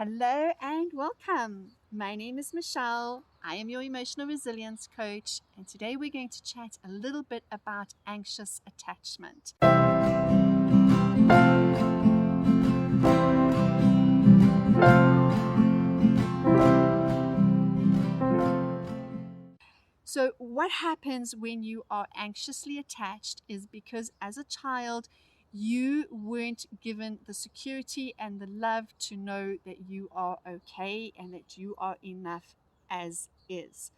Hello and welcome. My name is Michelle. I am your emotional resilience coach, and today we're going to chat a little bit about anxious attachment. So, what happens when you are anxiously attached is because as a child, you weren't given the security and the love to know that you are okay and that you are enough as is.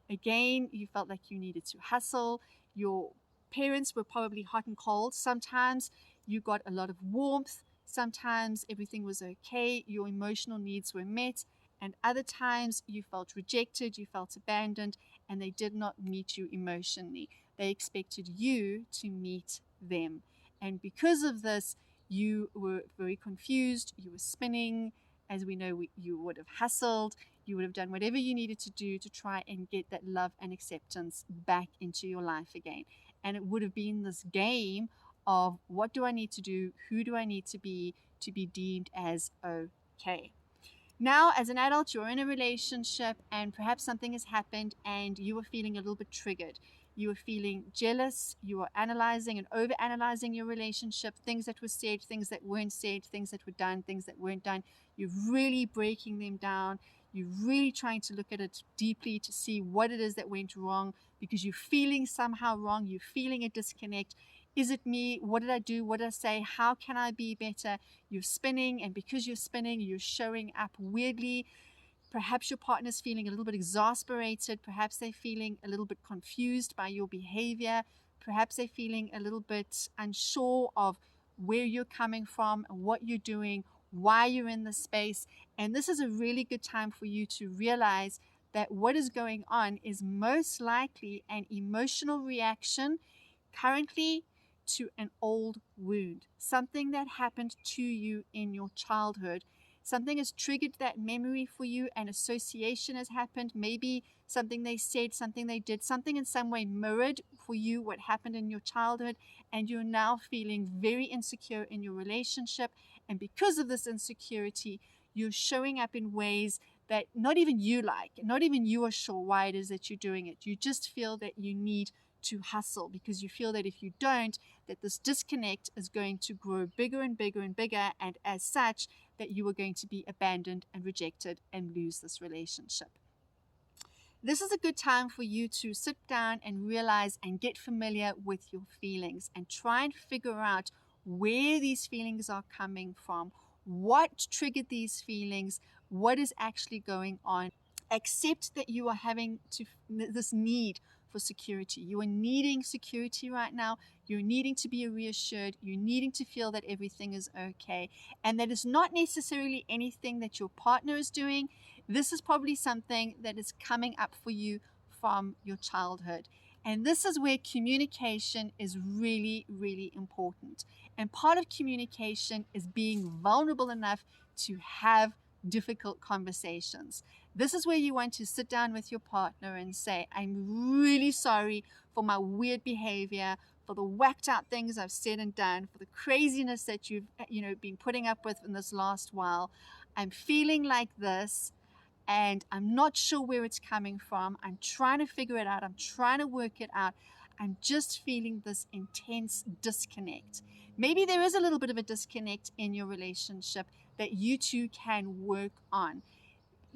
Again, you felt like you needed to hustle. Your parents were probably hot and cold. Sometimes you got a lot of warmth. Sometimes everything was okay. Your emotional needs were met. And other times you felt rejected, you felt abandoned, and they did not meet you emotionally. They expected you to meet them. And because of this, you were very confused. You were spinning. As we know, you would have hustled. You would have done whatever you needed to do to try and get that love and acceptance back into your life again. And it would have been this game of what do I need to do? Who do I need to be deemed as okay? Now, as an adult, you're in a relationship and perhaps something has happened and you were feeling a little bit triggered. You were feeling jealous. You were analyzing and over-analyzing your relationship, things that were said, things that weren't said, things that were done, things that weren't done. You're really breaking them down. You're really trying to look at it deeply to see what it is that went wrong because you're feeling somehow wrong. You're feeling a disconnect. Is it me? What did I do? What did I say? How can I be better? You're spinning, and because you're spinning, you're showing up weirdly. Perhaps your partner's feeling a little bit exasperated. Perhaps they're feeling a little bit confused by your behavior. Perhaps they're feeling a little bit unsure of where you're coming from and what you're doing, why you're in the space. And this is a really good time for you to realize that what is going on is most likely an emotional reaction currently to an old wound, something that happened to you in your childhood. Something has triggered that memory for you, an association has happened. Maybe something they said, something they did, something in some way mirrored for you what happened in your childhood, and you're now feeling very insecure in your relationship. And because of this insecurity, you're showing up in ways that not even you like, not even you are sure why it is that you're doing it. You just feel that you need to hustle because you feel that if you don't, that this disconnect is going to grow bigger and bigger and bigger, and as such, that you are going to be abandoned and rejected and lose this relationship. This is a good time for you to sit down and realize and get familiar with your feelings and try and figure out where these feelings are coming from, what triggered these feelings, what is actually going on. Accept that you are having this need for security. You are needing security right now. You're needing to be reassured. You're needing to feel that everything is okay. And that is not necessarily anything that your partner is doing. This is probably something that is coming up for you from your childhood. And this is where communication is really, really important. And part of communication is being vulnerable enough to have difficult conversations. This is where you want to sit down with your partner and say, I'm really sorry for my weird behavior, for the whacked out things I've said and done, for the craziness that you've been putting up with in this last while. I'm feeling like this and I'm not sure where it's coming from. I'm trying to figure it out. I'm trying to work it out. I'm just feeling this intense disconnect. Maybe there is a little bit of a disconnect in your relationship that you two can work on.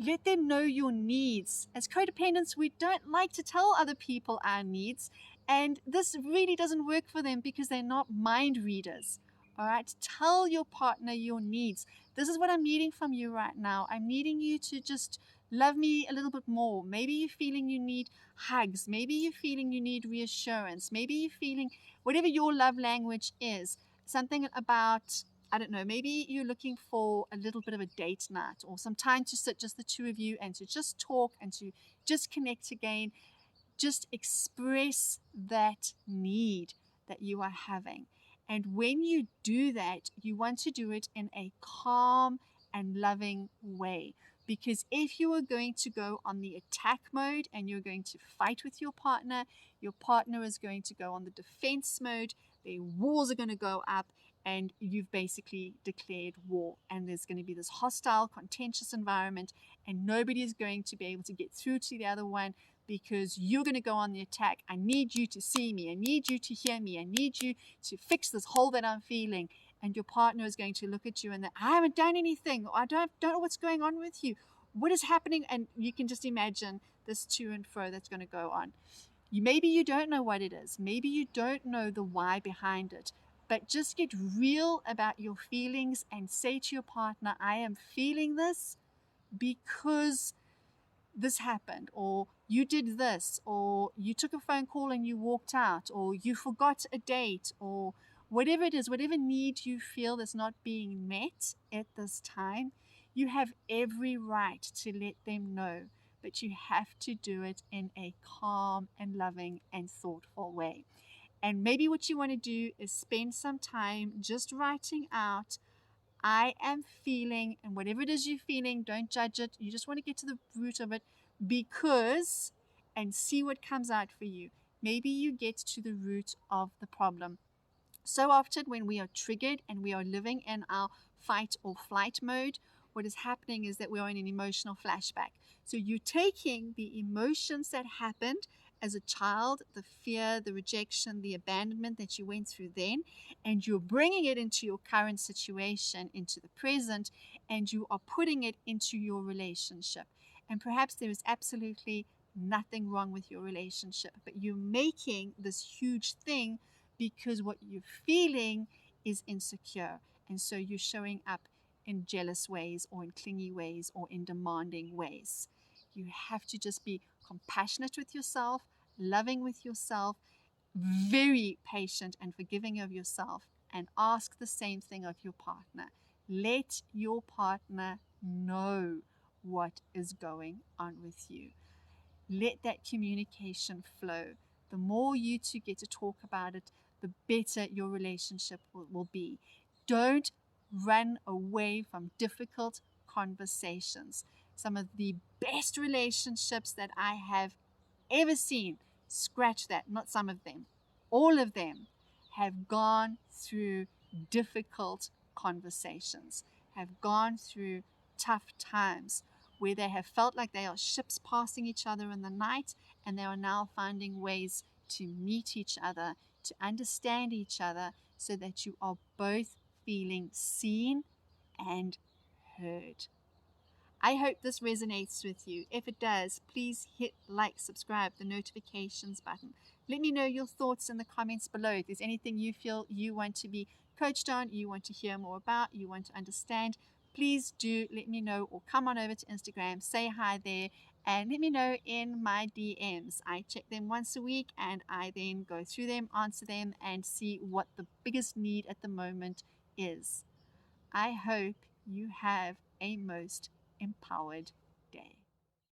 Let them know your needs. As codependents, we don't like to tell other people our needs, and this really doesn't work for them because they're not mind readers. All right, tell your partner your needs. This is what I'm needing from you right now. I'm needing you to just love me a little bit more. Maybe you're feeling you need hugs. Maybe you're feeling you need reassurance. Maybe you're feeling whatever your love language is. Something about, I don't know, maybe you're looking for a little bit of a date night or some time to sit just the two of you and to just talk and to just connect again. Just express that need that you are having. And when you do that, you want to do it in a calm and loving way. Because if you are going to go on the attack mode and you're going to fight with your partner is going to go on the defense mode. Their walls are going to go up, and you've basically declared war, and there's going to be this hostile, contentious environment, and nobody is going to be able to get through to the other one because you're going to go on the attack. I need you to see me. I need you to hear me. I need you to fix this hole that I'm feeling. And your partner is going to look at you and I haven't done anything. I don't know what's going on with you. What is happening? And you can just imagine this to and fro that's going to go on. Maybe you don't know what it is. Maybe you don't know the why behind it. But just get real about your feelings and say to your partner, I am feeling this because this happened, or you did this, or you took a phone call and you walked out, or you forgot a date, or whatever it is, whatever need you feel that's not being met at this time, you have every right to let them know. But you have to do it in a calm and loving and thoughtful way. And maybe what you want to do is spend some time just writing out, I am feeling, and whatever it is you're feeling, don't judge it. You just want to get to the root of it because, and see what comes out for you. Maybe you get to the root of the problem. So often when we are triggered and we are living in our fight or flight mode, what is happening is that we are in an emotional flashback. So you're taking the emotions that happened as a child, the fear, the rejection, the abandonment that you went through then, and you're bringing it into your current situation, into the present, and you are putting it into your relationship. And perhaps there is absolutely nothing wrong with your relationship, but you're making this huge thing because what you're feeling is insecure. And so you're showing up in jealous ways or in clingy ways or in demanding ways. You have to just be compassionate with yourself, loving with yourself, very patient and forgiving of yourself, and ask the same thing of your partner. Let your partner know what is going on with you. Let that communication flow. The more you two get to talk about it, the better your relationship will be. Don't run away from difficult conversations. Some of the best relationships that I have ever seen, scratch that, not some of them, all of them have gone through difficult conversations, have gone through tough times where they have felt like they are ships passing each other in the night, and they are now finding ways to meet each other, to understand each other, so that you are both feeling seen and heard. I hope this resonates with you. If it does, please hit like, subscribe, the notifications button. Let me know your thoughts in the comments below. If there's anything you feel you want to be coached on, you want to hear more about, you want to understand, please do let me know, or come on over to Instagram, say hi there, and let me know in my DMs. I check them once a week, and I then go through them, answer them, and see what the biggest need at the moment is. I hope you have a most empowered